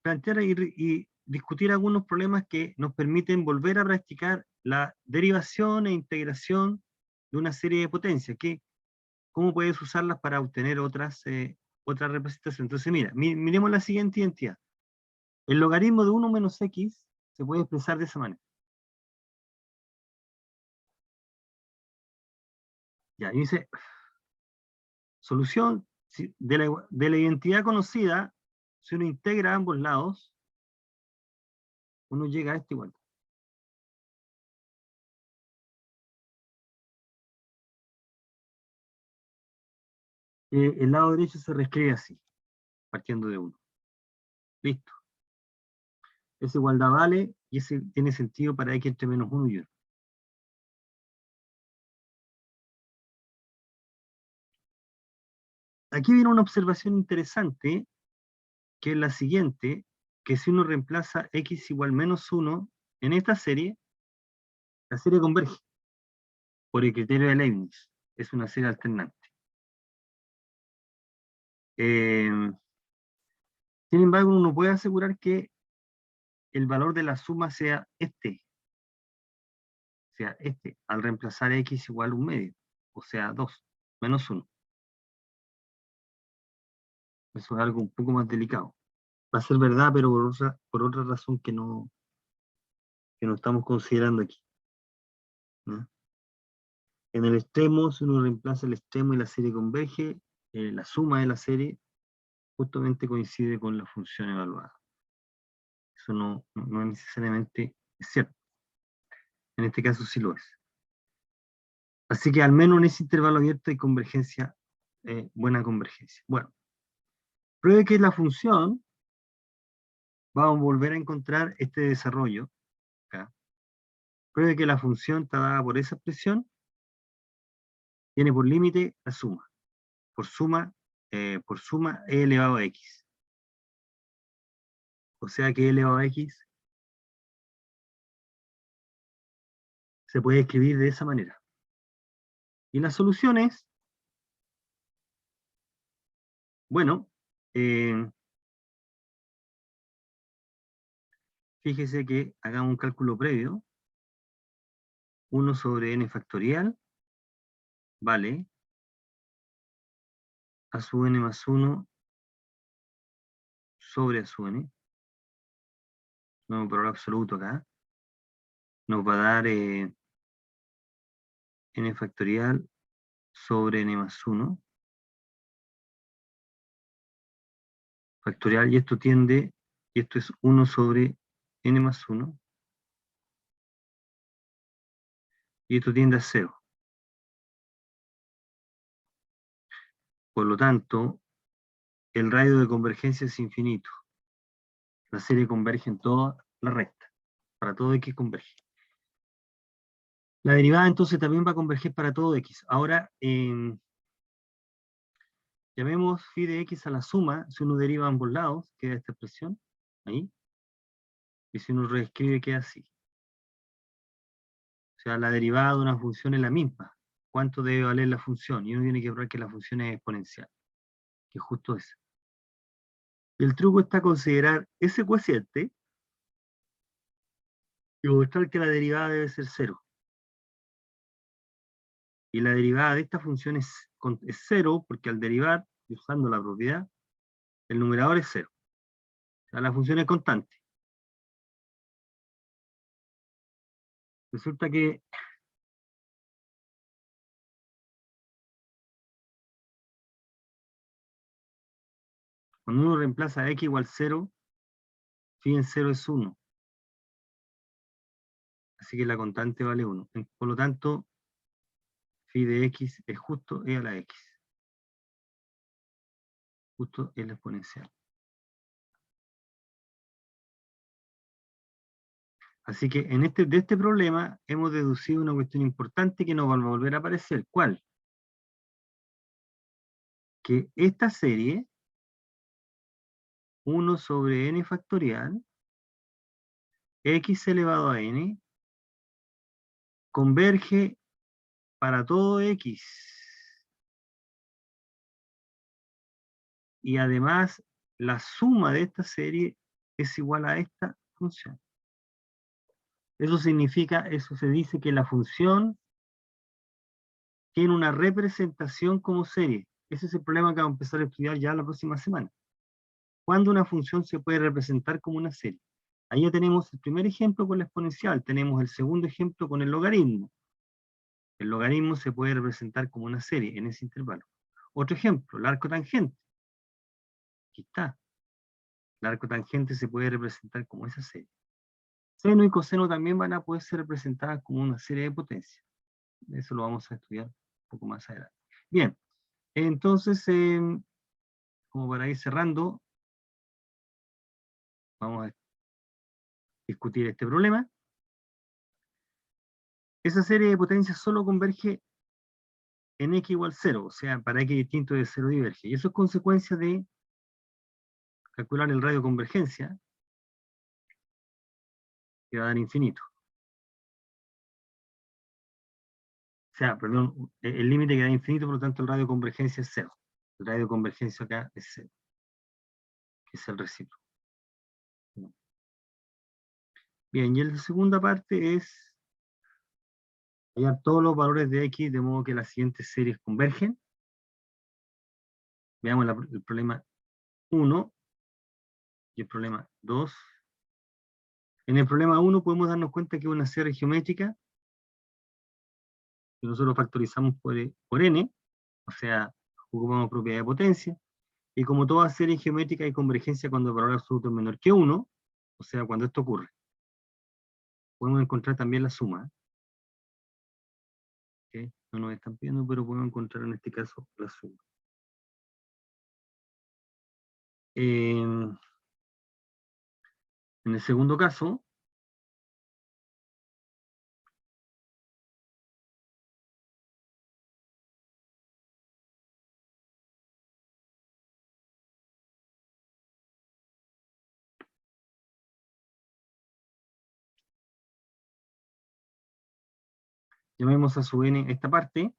plantear y discutir algunos problemas que nos permiten volver a practicar la derivación e integración de una serie de potencias, que cómo puedes usarlas para obtener otras representaciones. Entonces, mira, miremos la siguiente identidad. El logaritmo de 1 menos x se puede expresar de esa manera. Ya, dice, solución de la identidad conocida, si uno integra ambos lados, uno llega a este igual. El lado derecho se reescribe así, partiendo de 1. Listo. Esa igualdad vale, y ese tiene sentido para x entre -1 y 1. Aquí viene una observación interesante, que es la siguiente, que si uno reemplaza x igual -1 en esta serie, la serie converge por el criterio de Leibniz. Es una serie alternante. Sin embargo, uno puede asegurar que el valor de la suma sea este, al reemplazar x igual a 1/2, o sea, 2, -1. Eso es algo un poco más delicado. Va a ser verdad, pero por otra razón que no estamos considerando aquí, ¿no? En el extremo, si uno reemplaza el extremo y la serie converge, la suma de la serie justamente coincide con la función evaluada. Eso no necesariamente es cierto. En este caso sí lo es. Así que al menos en ese intervalo abierto hay convergencia, buena convergencia. Bueno, pruebe que la función, vamos a volver a encontrar este desarrollo acá. Pruebe que la función está dada por esa expresión, tiene por límite la suma. Por suma e elevado a x. O sea que e elevado a x se puede escribir de esa manera. Y las soluciones, bueno, fíjese que hagamos un cálculo previo. 1 sobre n factorial vale a sub n más 1 sobre a sub n. No, por absoluto acá. Nos va a dar n factorial sobre n más 1. Factorial, y esto tiende, y esto es 1 sobre n más 1. Y esto tiende a 0. Por lo tanto, el radio de convergencia es infinito. La serie converge en toda la recta. Para todo x converge. La derivada entonces también va a converger para todo x. Ahora, llamemos phi de x a la suma, si uno deriva a ambos lados, queda esta expresión, ahí. Y si uno reescribe, queda así. O sea, la derivada de una función es la misma. ¿Cuánto debe valer la función? Y uno tiene que probar que la función es exponencial. Que es justo eso. El truco está considerar ese cociente y mostrar que la derivada debe ser 0. Y la derivada de esta función es 0, porque al derivar, usando la propiedad, el numerador es 0. O sea, la función es constante. Resulta que cuando uno reemplaza x igual 0, phi en 0 es 1. Así que la constante vale 1. Por lo tanto, phi de x es justo e a la x. Justo es la exponencial. Así que de este problema hemos deducido una cuestión importante que nos va a volver a aparecer. ¿Cuál? Que esta serie, 1 sobre n factorial, x elevado a n, converge para todo x. Y además, la suma de esta serie es igual a esta función. Eso significa, eso se dice que la función tiene una representación como serie. Ese es el problema que vamos a empezar a estudiar ya la próxima semana. ¿Cuándo una función se puede representar como una serie? Ahí ya tenemos el primer ejemplo con la exponencial, tenemos el segundo ejemplo con el logaritmo. El logaritmo se puede representar como una serie en ese intervalo. Otro ejemplo, el arco tangente. Aquí está. El arco tangente se puede representar como esa serie. Seno y coseno también van a poder ser representadas como una serie de potencias. Eso lo vamos a estudiar un poco más adelante. Bien, entonces, como para ir cerrando, vamos a discutir este problema. Esa serie de potencias solo converge en x igual 0, o sea, para x distinto de 0 diverge. Y eso es consecuencia de calcular el radio de convergencia, que va a dar infinito. O sea, perdón, el límite que da infinito, por lo tanto el radio de convergencia es 0. El radio de convergencia acá es 0, que es el recíproco. Bien, y la segunda parte es hallar todos los valores de x de modo que las siguientes series convergen. Veamos el problema 1 y el problema 2. En el problema 1 podemos darnos cuenta que es una serie geométrica Y nosotros factorizamos por n, o sea, ocupamos propiedad de potencia, y como toda serie geométrica hay convergencia cuando el valor absoluto es menor que 1, o sea, cuando esto ocurre. Podemos encontrar también la suma. ¿Okay? No nos están pidiendo, pero podemos encontrar en este caso la suma. En el segundo caso, llamemos a su n esta parte,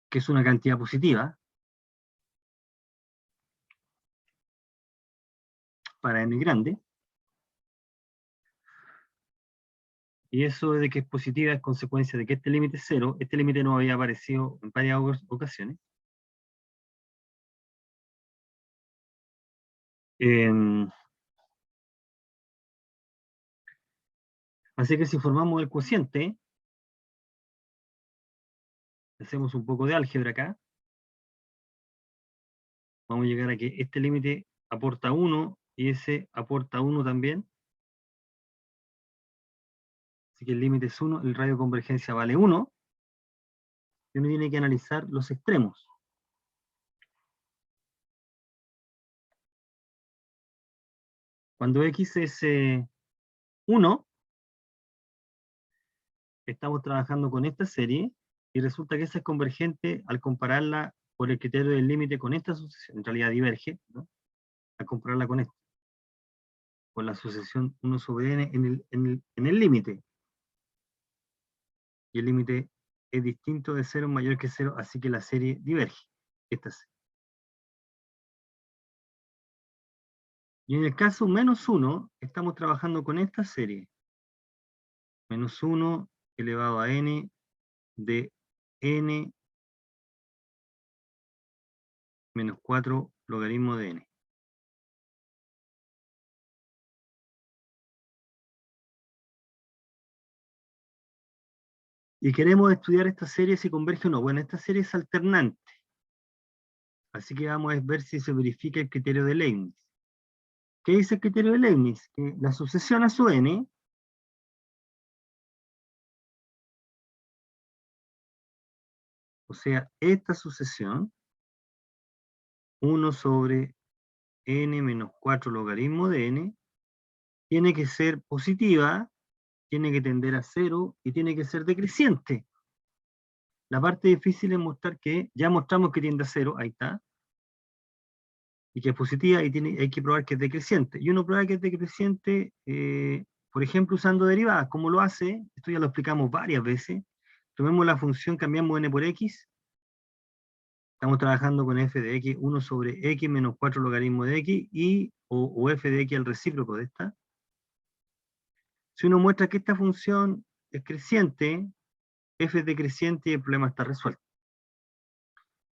que es una cantidad positiva, para n grande, y eso de que es positiva es consecuencia de que este límite es 0, este límite no había aparecido en varias ocasiones. Así que si formamos el cociente, hacemos un poco de álgebra acá, vamos a llegar a que este límite aporta 1 y ese aporta 1 también. Así que el límite es 1, el radio de convergencia vale 1, y uno tiene que analizar los extremos. Cuando x es 1, estamos trabajando con esta serie, y resulta que esa es convergente al compararla por el criterio del límite con esta sucesión, en realidad diverge, ¿no? Al compararla con esta, con la sucesión 1 sobre n en el límite. Y el límite es distinto de 0 mayor que 0, así que la serie diverge. Esta serie. Y en el caso menos 1, estamos trabajando con esta serie. Menos 1 elevado a n de n menos 4 logaritmo de n. Y queremos estudiar esta serie si converge o no. Bueno, esta serie es alternante. Así que vamos a ver si se verifica el criterio de Leibniz. ¿Qué dice el criterio de Leibniz? Que la sucesión a su n, o sea, esta sucesión, 1 sobre n menos 4 logaritmo de n, tiene que ser positiva, tiene que tender a 0 y tiene que ser decreciente. La parte difícil es mostrar que, ya mostramos que tiende a 0, ahí está, y que es positiva, y hay que probar que es decreciente. Y uno prueba que es decreciente, por ejemplo, usando derivadas. ¿Cómo lo hace? Esto ya lo explicamos varias veces. Tomemos la función, cambiamos n por x, estamos trabajando con f de x, 1 sobre x menos 4 logaritmo de x, o f de x al recíproco de esta. Si uno muestra que esta función es creciente, f es decreciente y el problema está resuelto.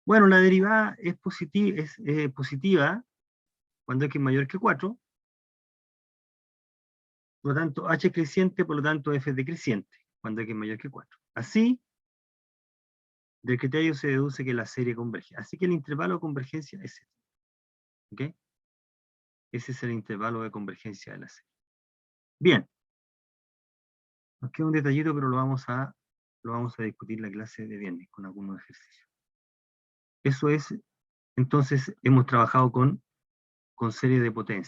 Bueno, la derivada es positiva cuando x es mayor que 4, por lo tanto h es creciente, por lo tanto f es decreciente cuando x es mayor que 4. Así, del criterio se deduce que la serie converge. Así que el intervalo de convergencia es este. ¿Ok? Ese es el intervalo de convergencia de la serie. Bien. Nos queda un detallito, pero lo vamos a discutir en la clase de viernes con algunos ejercicios. Eso es, entonces, hemos trabajado con serie de potencia.